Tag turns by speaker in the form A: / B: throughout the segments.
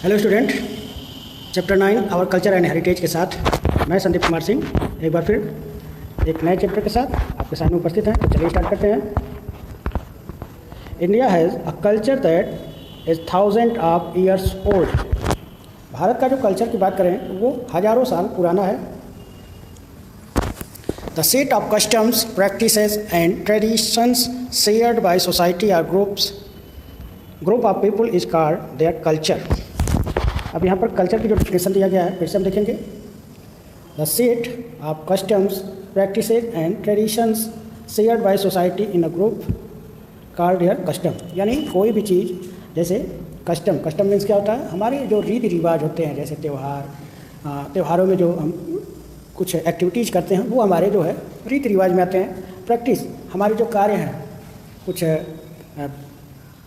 A: Hello student, chapter 9 our culture and heritage के साथ मैं संदीप कुमार सिंह एक बार फिर एक नए चैप्टर के साथ आपके सामने उपस्थित हैं। तो चलिए स्टार्ट करते हैं। India has a culture that is 1000 of years old. Bharat का जो कल्चर की बात करें तो वो हज़ारों साल पुराना है। The set of customs, practices and traditions shared by society और group of people is called their culture. अब यहाँ पर कल्चर की जो डिफिनेशन दिया गया है फिर से हम देखेंगे। The set of customs, practices and traditions shared by society in a group called their custom. यानी कोई भी चीज़ जैसे कस्टम मीन्स क्या होता है, हमारे जो रीति रिवाज होते हैं, जैसे त्योहारों में जो हम कुछ एक्टिविटीज़ करते हैं वो हमारे जो है रीति रिवाज में आते हैं। प्रैक्टिस हमारे जो कार्य हैं, कुछ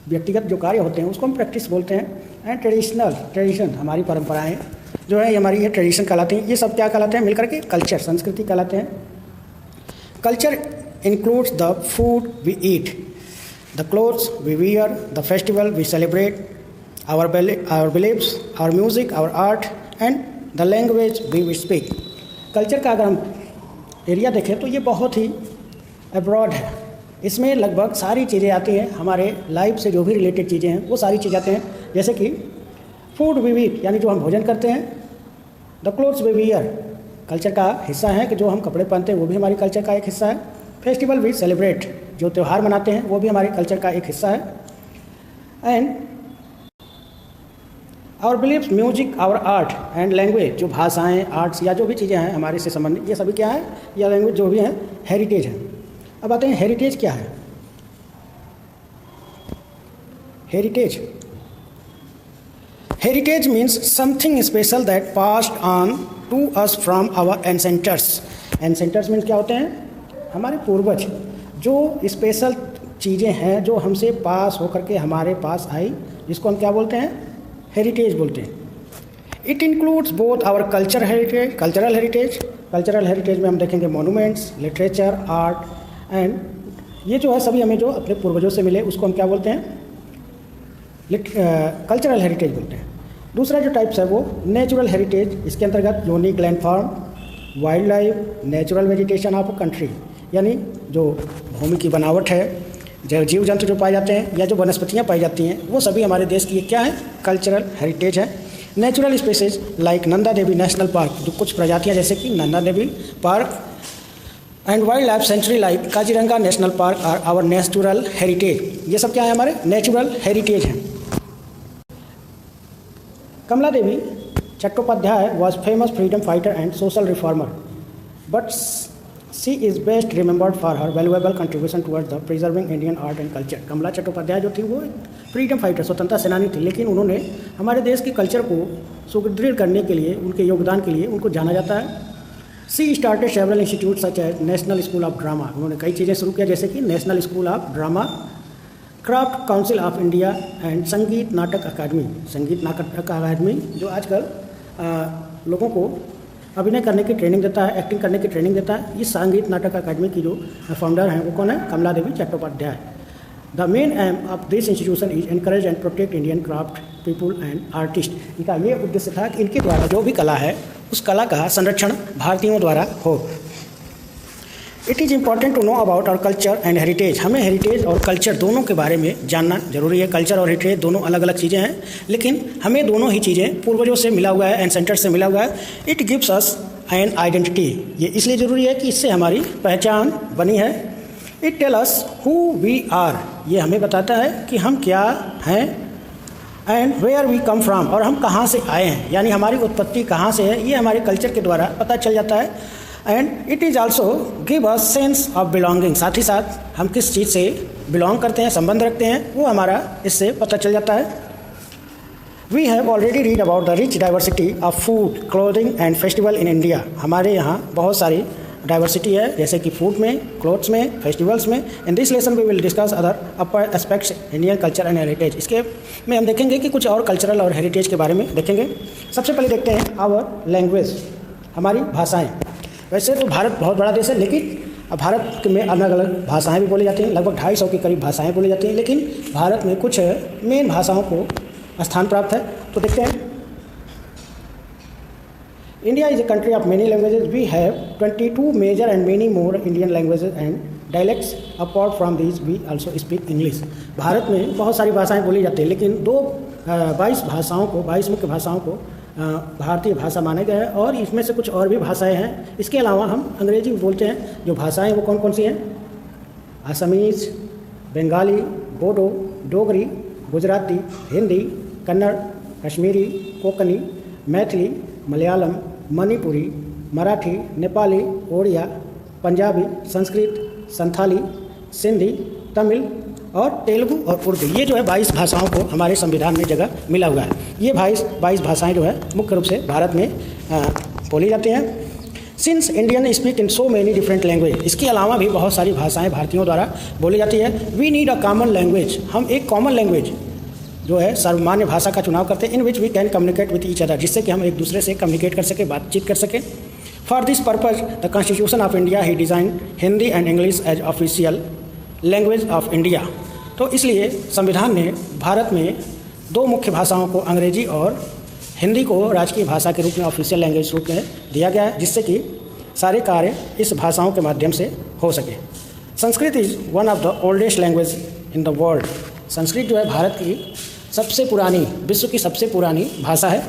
A: व्यक्तिगत जो कार्य होते हैं उसको हम प्रैक्टिस बोलते हैं। एंड ट्रेडिशन हमारी परंपराएं जो है हमारी ये ट्रेडिशन कहलाती हैं। ये सब क्या कहलाते हैं मिलकर के कल्चर, संस्कृति कहलाते हैं। Culture includes the food we eat, the clothes we wear, the festival we celebrate, our beliefs, our music, our art and the language we speak. Culture का अगर हम एरिया देखें तो ये बहुत ही अब्रॉड है। इसमें लगभग सारी चीज़ें आती हैं, हमारे लाइफ से जो भी रिलेटेड चीज़ें हैं वो सारी चीज़ें आती हैं। जैसे कि फूड वी ईट यानी जो हम भोजन करते हैं, the clothes we wear culture का हिस्सा है कि जो हम कपड़े पहनते हैं वो भी हमारी कल्चर का एक हिस्सा है। फेस्टिवल वी सेलिब्रेट जो त्यौहार मनाते हैं वो भी हमारे कल्चर का एक हिस्सा है। And our beliefs, music, our art and language जो भाषाएँ, आर्ट्स या जो भी चीज़ें हैं हमारे से संबंधित, ये सभी क्या है, या लैंग्वेज जो भी हैं हेरिटेज है। अब आते हैं हेरिटेज क्या है। Heritage means something special that passed on to us from our ancestors. Ancestors means क्या होते हैं, हमारे पूर्वज। जो स्पेशल चीज़ें हैं जो हमसे पास होकर के हमारे पास आई, जिसको हम क्या बोलते हैं, हेरिटेज बोलते हैं। It includes both our cultural heritage में हम देखेंगे मोनूमेंट्स, लिटरेचर, आर्ट एंड ये जो है सभी हमें जो अपने पूर्वजों से मिले उसको हम क्या बोलते हैं, कल्चरल हेरिटेज बोलते हैं। दूसरा जो टाइप्स है वो नेचुरल हेरिटेज। इसके अंतर्गत unique landform, wild life, natural vegetation of country यानी जो भूमि की बनावट है, जो जीव जंतु जो पाए जाते हैं या जो वनस्पतियाँ पाई जाती हैं वो सभी हमारे देश की क्या है, कल्चरल हेरिटेज है। Natural species like Nanda Devi national park, जो कुछ प्रजातियाँ जैसे कि Nanda Devi park and wild life sanctuary like Kaziranga national park are our natural heritage. ये सब क्या है, हमारे नेचुरल हेरिटेज हैं। Kamala Devi Chattopadhyay was famous freedom fighter and social reformer, but she is best remembered for her valuable contribution towards the preserving Indian art and culture. Kamala Chattopadhyay जो थी वो freedom fighter, स्वतंत्रता सेनानी थी, लेकिन उन्होंने हमारे देश के कल्चर को सुदृढ़ करने के लिए, उनके योगदान के लिए उनको जाना जाता है। She started several institute such as national school of drama. उन्होंने कई चीज़ें शुरू किया जैसे कि national school of drama, craft council of India and Sangeet Natak अकादमी जो आजकल लोगों को अभिनय करने की ट्रेनिंग देता है, एक्टिंग करने की ट्रेनिंग देता है। इस संगीत नाटक अकादमी की जो फाउंडर हैं वो कौन है, Kamala Devi Chattopadhyay. The main aim of this institution is encourage and protect Indian craft people and artist. इनका ये उद्देश्य था कि इनके द्वारा जो भी कला है उस कला का संरक्षण भारतीयों द्वारा हो। It is important to know about our culture and heritage. हमें हेरिटेज और कल्चर दोनों के बारे में जानना जरूरी है। कल्चर और हेरिटेज दोनों अलग अलग चीज़ें हैं, लेकिन हमें दोनों ही चीज़ें पूर्वजों से मिला हुआ है, एंसेंटर्स से मिला हुआ है। It gives us an identity. ये इसलिए ज़रूरी है कि इससे हमारी पहचान बनी है। It tell us who we are. ये हमें बताता है कि हम क्या हैं। And where we come from, और हम कहाँ से आए हैं, यानी हमारी उत्पत्ति कहाँ से है, ये हमारे कल्चर के द्वारा पता चल जाता है। And it is also give a sense of belonging. साथ ही साथ हम किस चीज़ से बिलोंग करते हैं, संबंध रखते हैं, वो हमारा इससे पता चल जाता है। We have already read about the rich diversity of food, clothing and festival in India. हमारे यहाँ बहुत सारी डाइवर्सिटी है जैसे कि फूड में, क्लोथ्स में, फेस्टिवल्स में। In this lesson we will discuss other upper aspects Indian culture and heritage. इसके में हम देखेंगे कि कुछ और कल्चरल और हेरिटेज के बारे में देखेंगे। सबसे पहले देखते हैं आवर लैंग्वेज, हमारी भाषाएं। वैसे तो भारत बहुत बड़ा देश है, लेकिन भारत में अलग अलग भाषाएं भी बोली जाती हैं, लगभग 250 के करीब भाषाएं बोली जाती हैं, लेकिन भारत में कुछ मेन भाषाओं को स्थान प्राप्त है। तो देखते हैं, India is a country of many languages, we have 22 major and many more Indian languages and dialects, apart from this we also speak English. भारत में बहुत सारी भाषाएं बोली जाती हैं, लेकिन 22 मुख्य भाषाओं को भारतीय भाषा माना गया है, और इसमें से कुछ और भी भाषाएं हैं। इसके अलावा हम अंग्रेजी बोलते हैं। जो भाषाएं वो कौन कौन सी हैं? असमीज, बंगाली, बोडो, डोगरी, गुजराती, हिंदी, कन्नड़, कश्मीरी, कोंकणी, मैथिली, मलयालम, मणिपुरी, मराठी, नेपाली, ओडिया, पंजाबी, संस्कृत, संथाली, सिंधी, तमिल और तेलुगु और उर्दू। ये जो है 22 भाषाओं को हमारे संविधान में जगह मिला हुआ है। ये 22 भाषाएं जो है मुख्य रूप से भारत में बोली जाती हैं। Since Indian speak in so many different language, इसके अलावा भी बहुत सारी भाषाएं भारतीयों द्वारा बोली जाती है। We need a common language, हम एक कॉमन लैंग्वेज जो है सर्वमान्य भाषा का चुनाव करते हैं, in which we can communicate with each other, जिससे कि हम एक दूसरे से कम्युनिकेट कर सकें, बातचीत कर सकें। For this purpose the constitution of India he design Hindi and English as official language of India. तो इसलिए संविधान ने भारत में 2 मुख्य भाषाओं को, अंग्रेजी और हिंदी को राजकीय भाषा के रूप में, ऑफिशियल लैंग्वेज रूप में दिया गया है, जिससे कि सारे कार्य इस भाषाओं के माध्यम से हो सके। Sanskrit is one of the oldest language in the world. Sanskrit जो है भारत की सबसे पुरानी, विश्व की सबसे पुरानी भाषा है।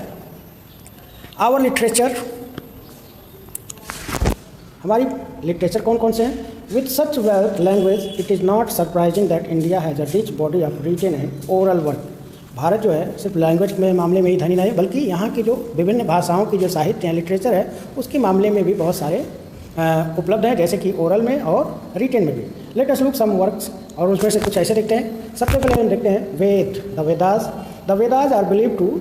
A: आवर लिटरेचर, हमारी लिटरेचर कौन कौन से हैं? With such wealth language it is not surprising that India has a rich body of written and oral work. भारत जो है सिर्फ लैंग्वेज के मामले में ही धनी नहीं है, बल्कि यहाँ की जो विभिन्न भाषाओं की जो साहित्य है, लिटरेचर है, उसके मामले में भी बहुत सारे उपलब्ध हैं, जैसे कि ओरल में और रिटन में भी। लेट अस लुक सम वर्क्स, और उसमें से कुछ ऐसे देखते हैं। सबसे पहले हम देखते हैं Veda, the Vedas are believe to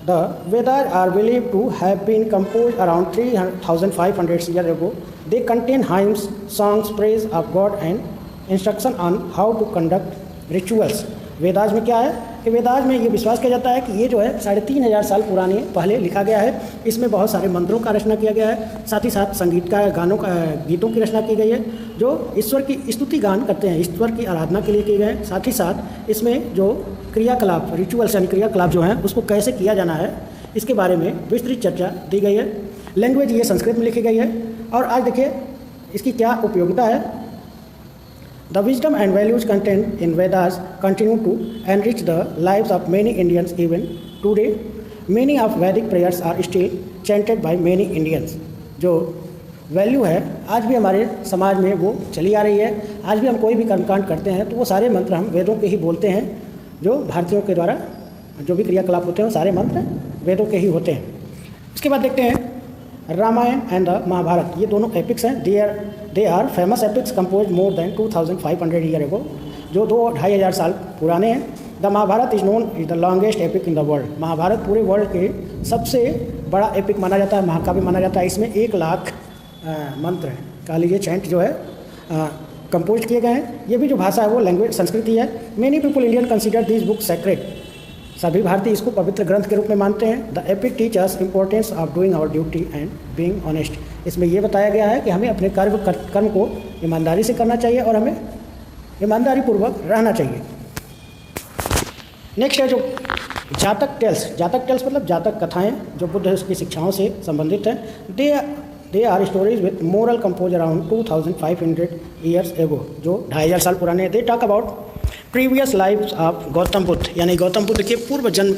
A: The Vedas are believed to have been composed around 3,500 years ago. They contain hymns, songs, praise of God and instruction on how to conduct rituals. Vedas में क्या है कि वेदास में ये विश्वास किया जाता है कि ये जो है 3,500 साल पुराने पहले लिखा गया है। इसमें बहुत सारे मंत्रों का रचना किया गया है, साथ ही साथ संगीत का, गीतों की रचना की गई है, जो ईश्वर की स्तुति गान करते हैं, ईश्वर की आराधना के लिए किए गए हैं। साथ ही साथ इसमें जो क्रियाकलाप, रिचुअल्स यानी क्रियाकलाप जो हैं, उसको कैसे किया जाना है, इसके बारे में विस्तृत चर्चा दी गई है। लैंग्वेज ये संस्कृत में लिखी गई है। और आज देखिए इसकी क्या उपयोगिता है। The wisdom and values contained in Vedas continue to enrich the lives of many Indians even today. Many of Vedic prayers are still chanted by many Indians. जो वैल्यू है आज भी हमारे समाज में वो चली आ रही है। आज भी हम कोई भी कर्मकांड करते हैं तो वो सारे मंत्र हम वेदों के ही बोलते हैं। जो भारतीयों के द्वारा जो भी क्रियाकलाप होते हैं वो सारे मंत्र वेदों के ही होते हैं। उसके बाद देखते हैं रामायण एंड द महाभारत, ये दोनों एपिक्स हैं। They are famous epics compose more than 2,500 year ago, जो 2,500 साल पुराने हैं। The Mahabharata is known is the longest epic in the world. Mahabharata पूरे वर्ल्ड के सबसे बड़ा एपिक माना जाता है, महाकाव्य माना जाता है। इसमें 1 लाख मंत्र हैं, कह लीजिए चैंट जो है कंपोज किए गए हैं। ये भी जो भाषा है वो लैंग्वेज संस्कृत ही है। Many people Indian consider this book sacred, सभी भारतीय इसको पवित्र ग्रंथ के रूप में मानते हैं। The epic teach us importance of doing our duty and being honest. इसमें यह बताया गया है कि हमें अपने कर्म को ईमानदारी से करना चाहिए और हमें ईमानदारी पूर्वक रहना चाहिए। नेक्स्ट है जो जातक टेल्स मतलब जातक कथाएं, जो बुद्ध की शिक्षाओं से संबंधित हैं। They are stories with moral compose around 2,500 years ago, जो 2,500 साल पुराने हैं। They talk about previous life of Gautam Buddha, यानी गौतम बुद्ध के पूर्व जन्म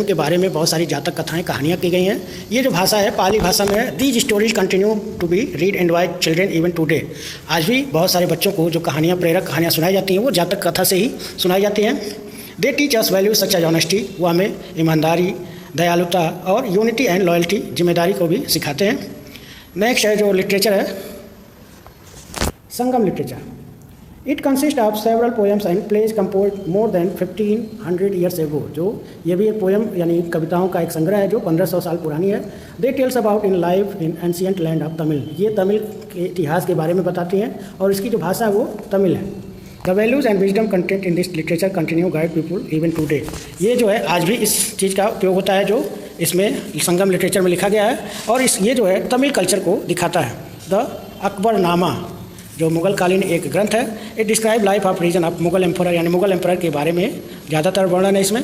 A: के बारे में बहुत सारी जातक कथाएं, कहानियाँ की गई हैं। ये जो भाषा है पाली भाषा में है। These stories continue to be read and by children even today. आज भी बहुत सारे बच्चों को जो कहानियाँ, प्रेरक कहानियाँ सुनाई जाती हैं वो जातक कथा से ही सुनाई जाती हैं। They teach us values such as honesty, वो हमें ईमानदारी, दयालुता और यूनिटी एंड लॉयल्टी, जिम्मेदारी को भी सिखाते हैं। नेक्स्ट है जो लिटरेचर है Sangam literature. It consist of several poems and plays compose more than 1,500 years ago, जो ये भी एक पोएम यानी कविताओं का एक संग्रह है जो 1,500 साल पुरानी है। They tells about in life in ancient land of Tamil, ये तमिल के इतिहास के बारे में बताती हैं और इसकी जो भाषा है वो तमिल है। The values and wisdom content in this literature continue guide people even today. ये जो है आज भी इस चीज़ का उपयोग होता है जो इसमें संगम लिटरेचर में लिखा गया है, और ये जो है तमिल कल्चर को दिखाता है। द अकबरनामा, जो मुगल कालीन एक ग्रंथ है। It describe life of reason of Mughal emperor, यानी मुगल एम्पर के बारे में ज़्यादातर वर्णन है इसमें।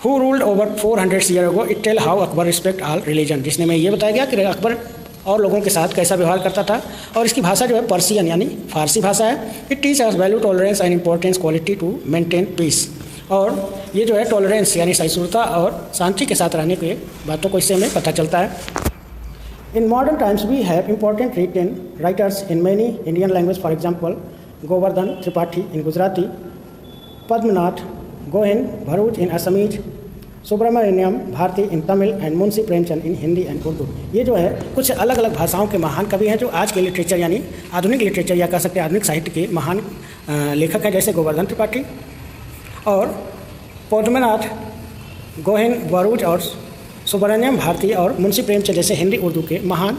A: Who ruled over 400 year ago, it tell how Akbar respect all religion, जिसने में ये बताया गया कि अकबर और लोगों के साथ कैसा व्यवहार करता था। और इसकी भाषा जो है पर्सियन यानी फारसी भाषा है। It teach us value tolerance and importance quality to maintain peace, और ये जो है टॉलरेंस यानी सहिष्णुता और शांति के साथ रहने की बातों को इससे हमें पता चलता है। In modern times, we have important written writers in many Indian language. For example, Govardhan Tripathi in Gujarati, Padmanath Gohen Bharuch in Assamese, Subramaniam Bharti in Tamil, and Munshi Premchand in Hindi and Urdu. ये जो है कुछ अलग अलग भाषाओं के महान कवि हैं जो आज के लिटरेचर यानी आधुनिक लिटरेचर या कह सकते हैं आधुनिक साहित्य के महान लेखक हैं, जैसे गोवर्धन त्रिपाठी और पद्मनाथ गोहेन बरूच और सुब्रमण्यम भारती और मुंशी प्रेमचंद जैसे हिंदी उर्दू के महान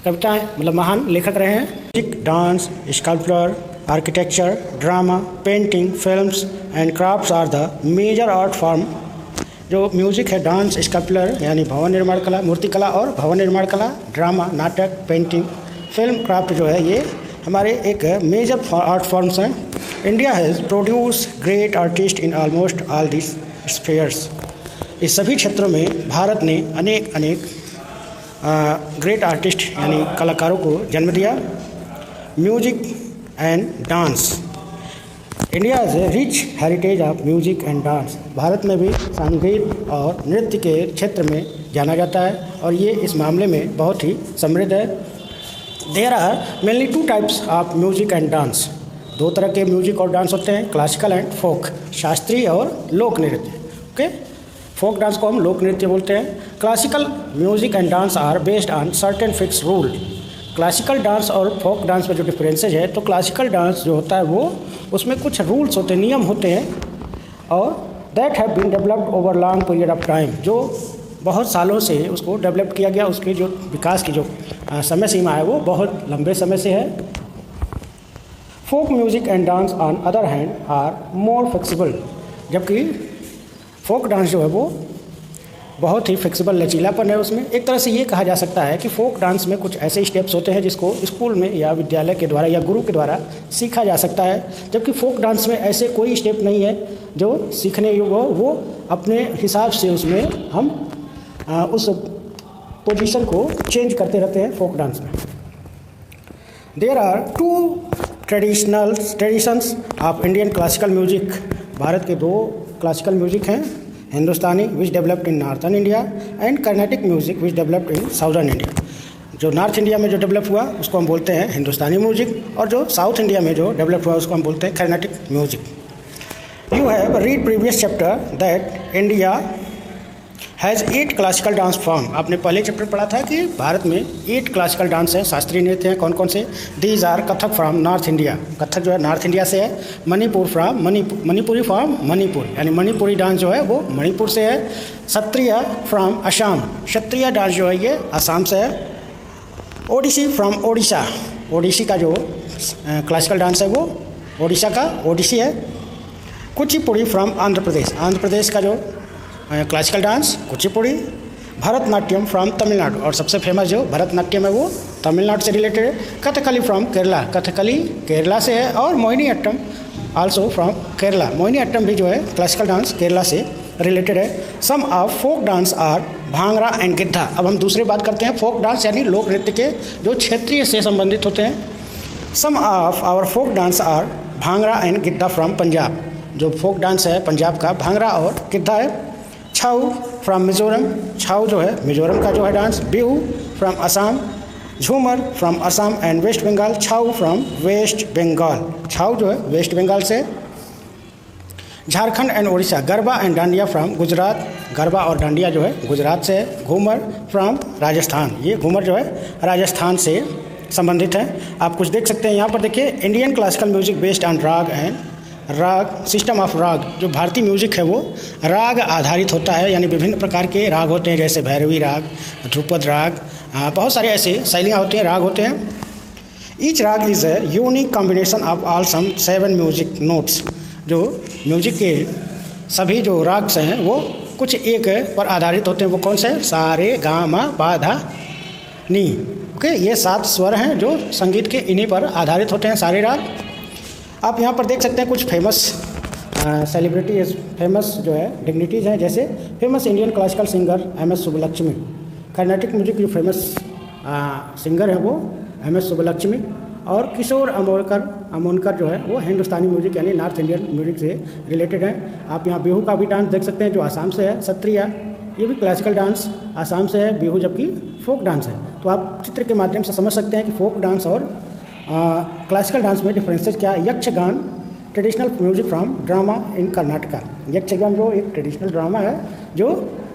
A: कविताएं मतलब महान लेखक रहे हैं। Music, dance, sculpture, architecture, drama, painting, films and crafts are the major art form. जो म्यूजिक है, डांस, स्कल्पचर यानी भवन निर्माण कला, मूर्ति कला और भवन निर्माण कला, ड्रामा, नाटक, पेंटिंग, फिल्म क्राफ्ट जो है ये हमारे एक मेजर आर्ट फॉर्म्स हैं। India has produce great artist in almost all this spheres. इस सभी क्षेत्रों में भारत ने अनेक ग्रेट आर्टिस्ट यानी कलाकारों को जन्म दिया। Music and dance, India is a rich heritage of music and dance. Bharat में भी संगीत और नृत्य के क्षेत्र में जाना जाता है और ये इस मामले में बहुत ही समृद्ध है। There are mainly 2 types of music and dance. 2 तरह के म्यूजिक और डांस होते हैं, क्लासिकल एंड फोक, शास्त्रीय और लोक नृत्य। ओके, फोक डांस को हम लोक नृत्य बोलते हैं। Classical music and dance are based on certain fix rule. Classical dance और फोक डांस में जो डिफरेंसेज है, तो क्लासिकल डांस जो होता है वो उसमें कुछ रूल्स होते हैं, नियम होते हैं, और that have been developed over long period of time, जो बहुत सालों से उसको डेवलप किया गया। उसके जो विकास की जो समय सीमा है वो बहुत लंबे समय से है। Folk music and dance on other hand are more flexible, जबकि फोक डांस जो है वो बहुत ही फ्लेक्सिबल लचीलापन है उसमें। एक तरह से ये कहा जा सकता है कि फोक डांस में कुछ ऐसे स्टेप्स होते हैं जिसको स्कूल में या विद्यालय के द्वारा या गुरु के द्वारा सीखा जा सकता है, जबकि फोक डांस में ऐसे कोई स्टेप नहीं है जो सीखने योग्य हो। वो अपने हिसाब से उसमें हम उस पोजीशन को चेंज करते रहते हैं फोक डांस में। There are 2 traditions of Indian classical music. Bharat के 2 क्लासिकल म्यूजिक हैं, Hindustani which developed in northern India and Carnatic music which developed in southern India. जो नॉर्थ इंडिया में जो डेवलप हुआ उसको हम बोलते हैं हिंदुस्तानी म्यूजिक, और जो साउथ इंडिया में जो डेवलप हुआ उसको हम बोलते हैं Carnatic music. You have read previous chapter that India has 8 classical dance form. आपने पहले चैप्टर पढ़ा था कि भारत में 8 क्लासिकल डांस हैं, शास्त्रीय नृत्य हैं। कौन कौन से? These are Kathak from north India, Kathak जो है नॉर्थ इंडिया से है। मणिपुर फ्रॉम मणिपुरी फ्रॉम मणिपुर यानी मणिपुरी डांस जो है वो मणिपुर से है। क्षत्रिय फ्रॉम असम, क्षत्रिय डांस जो है ये असम से है। ओडिसी फ्रॉम ओडिशा, ओडिसी का जो क्लासिकल डांस है वो ओडिशा का ओडिसी है। कुचिपुड़ी फ्रॉम आंध्र प्रदेश, आंध्र प्रदेश का जो classical dance Kuchipudi. Bharatanatyam from Tamil Nadu, और सबसे फेमस जो भरतनाट्यम है वो तमिलनाडु से रिलेटेड है। कथकली फ्रॉम केरला, कथकली केरला से है। और मोहिनीअट्टम आल्सो फ्रॉम केरला, मोहिनीअट्टम भी जो है क्लासिकल डांस केरला से रिलेटेड है। Some of folk dance are Bhangra and Giddha. अब हम दूसरी बात करते हैं फोक डांस यानी लोक नृत्य के जो क्षेत्रीय से संबंधित होते हैं। Some of our folk dance are Bhangra and Giddha from Punjab, जो फोक डांस है पंजाब का भांगड़ा और गिद्धा है। छाऊ फ्रॉम मिजोरम, छाऊ जो है मिजोरम का जो है dance. Bihu from Assam, Jhumar from Assam and West Bengal. Chhau from West Bengal, Chhau जो है वेस्ट बंगाल से। Jharkhand and Orissa. Garba and Dandiya from Gujarat, Garba और डांडिया जो है गुजरात से है। घूमर फ्रॉम राजस्थान, ये घूमर जो है राजस्थान से संबंधित है। आप कुछ देख सकते हैं यहाँ पर, देखिए Indian classical music based on राग एंड राग सिस्टम ऑफ राग। जो भारतीय म्यूजिक है वो राग आधारित होता है, यानी विभिन्न प्रकार के राग होते हैं जैसे भैरवी राग, ध्रुपद राग, बहुत सारे ऐसे शैलियाँ होती हैं, राग होते हैं। Each raga is a unique combination of all some 7 music notes. जो म्यूजिक के सभी जो राग्स हैं वो कुछ एक पर आधारित होते हैं। वो कौन से? सा रे गा मा पा धा नी। ओके, ये 7 स्वर हैं जो संगीत के इन्हीं पर आधारित होते हैं सारे राग। आप यहाँ पर देख सकते हैं कुछ फेमस सेलिब्रिटीज, फेमस जो है डिग्निटीज़ हैं, जैसे famous Indian classical singer MS Subbulakshmi. Carnatic music जो फेमस सिंगर है वो MS सुब्बलक्ष्मी। और किशोर अमोनकर जो है वो हिंदुस्तानी म्यूजिक यानी नॉर्थ इंडियन म्यूजिक से रिलेटेड हैं। आप यहाँ बिहू का भी डांस देख सकते हैं जो आसाम से है। सत्रिया, ये भी क्लासिकल डांस आसाम से है। बिहू जबकि फोक डांस है। तो आप चित्र के माध्यम से समझ सकते हैं कि फोक डांस और क्लासिकल डांस में डिफरेंसेस क्या है। Yakshagana, traditional music from drama इन कर्नाटका। यक्षगान जो एक ट्रेडिशनल ड्रामा है जो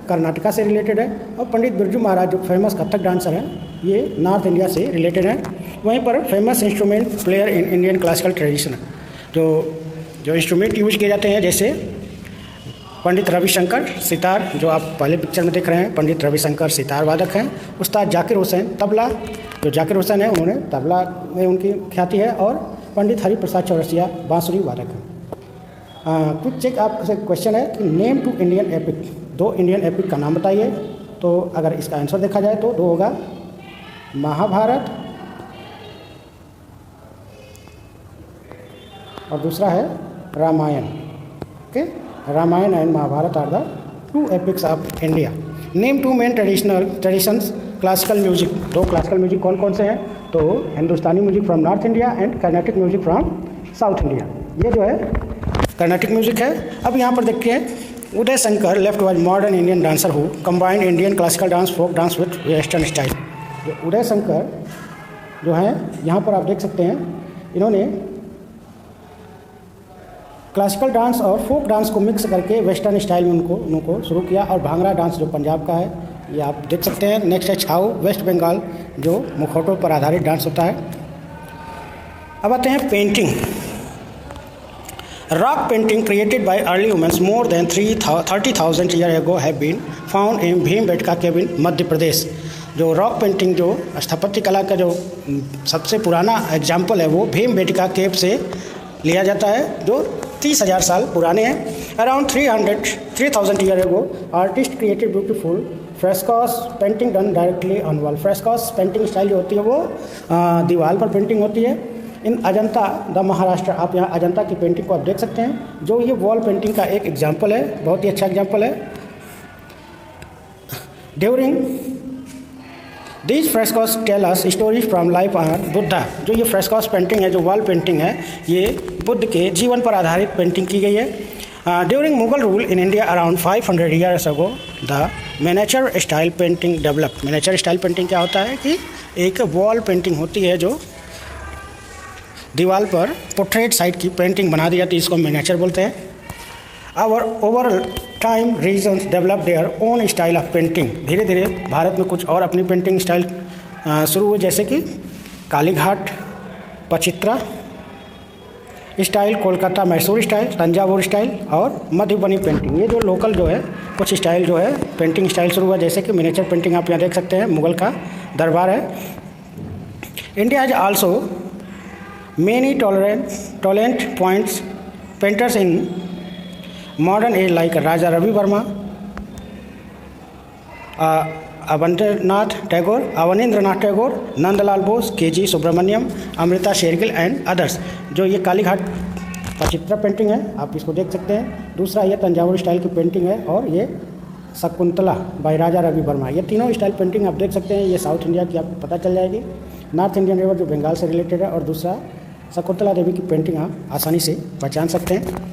A: कर्नाटका से रिलेटेड है। और पंडित बिरजू महाराज जो फेमस कथक डांसर हैं, ये नॉर्थ इंडिया से रिलेटेड हैं। वहीं पर famous instrument player in Indian classical tradition, जो इंस्ट्रूमेंट यूज किए जाते हैं, जैसे पंडित रविशंकर सितार, जो आप पहले पिक्चर में देख रहे हैं, पंडित रविशंकर सितार वादक हैं। उस्ताद जाकिर हुसैन तबला, जो जाकिर हुसैन है उन्होंने तबला में उनकी ख्याति है। और पंडित हरिप्रसाद चौरसिया बांसुरी वादक हैं। कुछ चेक आपसे क्वेश्चन है कि name two Indian epic, 2 Indian epic का नाम बताइए। तो अगर इसका आंसर देखा जाए तो 2 होगा, महाभारत और दूसरा है Ramayana. Okay, Ramayana and Mahabharata are the 2 epics of India. Name 2 main traditions classical music. 2 classical music कौन कौन से हैं? तो Hindustani music from north India and Carnatic music from south India. ये जो है कर्नाटिक म्यूजिक है। अब यहाँ पर देखिए, Uday Shankar left was modern Indian dancer who combined Indian classical dance folk dance with western style. जो उदय शंकर जो हैं, यहाँ पर आप देख सकते हैं, इन्होंने क्लासिकल डांस और फोक डांस को मिक्स करके वेस्टर्न स्टाइल में उनको शुरू किया। और भांगड़ा डांस जो पंजाब का है, ये आप देख सकते हैं। नेक्स्ट है छाऊ, वेस्ट बंगाल, जो मुखौटों पर आधारित डांस होता है। अब आते हैं painting. Rock painting created by early humans more than 30,000 year ago have been found in Bhimbetka cave in Madhya Pradesh. जो रॉक पेंटिंग, जो स्थापत्य कला का जो सबसे पुराना एग्जाम्पल है, वो भीमबेटका केव से लिया जाता है, जो 30,000 साल पुराने हैं। Around 3,000 year ago artist created beautiful frescoes painting done directly on wall. Frescoes painting style जो होती है वो दीवार पर पेंटिंग होती है। इन अजंता द महाराष्ट्र, आप यहाँ अजंता की पेंटिंग को आप देख सकते हैं, जो ये वॉल पेंटिंग का एक एग्जाम्पल है, बहुत ही अच्छा एग्जाम्पल है। During these frescoes tell us stories from life of Buddha. जो ये फ्रेस्कोस पेंटिंग है, जो वॉल पेंटिंग है, ये बुद्ध के जीवन पर आधारित पेंटिंग की गई है। During Mughal rule in India around 500 years ago the miniature style painting develop. Miniature style painting क्या होता है कि एक वॉल पेंटिंग होती है जो दीवार पर पोर्ट्रेट साइड की पेंटिंग बना दी जाती है, इसको मिनिएचर बोलते हैं। Over time regions develop their own style of painting. धीरे धीरे भारत में कुछ और अपनी पेंटिंग स्टाइल शुरू हुई, जैसे कि Kalighat, Patachitra style, Kolkata Mysore style, Thanjavur style और मधुबनी पेंटिंग। ये जो लोकल जो है कुछ स्टाइल जो है पेंटिंग स्टाइल शुरू हुआ, जैसे कि मिनिएचर पेंटिंग आप यहाँ देख सकते हैं, मुगल का दरबार है। India has also many talent points painters in modern age like Raja Ravi Varma, Abanindranath Tagore, Nandalal Bose, KG Subramanyan, Amrita Shergil and others. जो ये कालीघाट पचित्रा पेंटिंग है, आप इसको देख सकते हैं। दूसरा ये तंजावुर स्टाइल की पेंटिंग है, और ये शकुंतला बाय राजा रवि वर्मा। ये तीनों स्टाइल पेंटिंग आप देख सकते हैं। ये साउथ इंडिया की आपको पता चल जाएगी। नॉर्थ इंडियन रिवर जो बंगाल से रिलेटेड है, और दूसरा शकुंतला देवी की पेंटिंग आप आसानी से पहचान सकते हैं।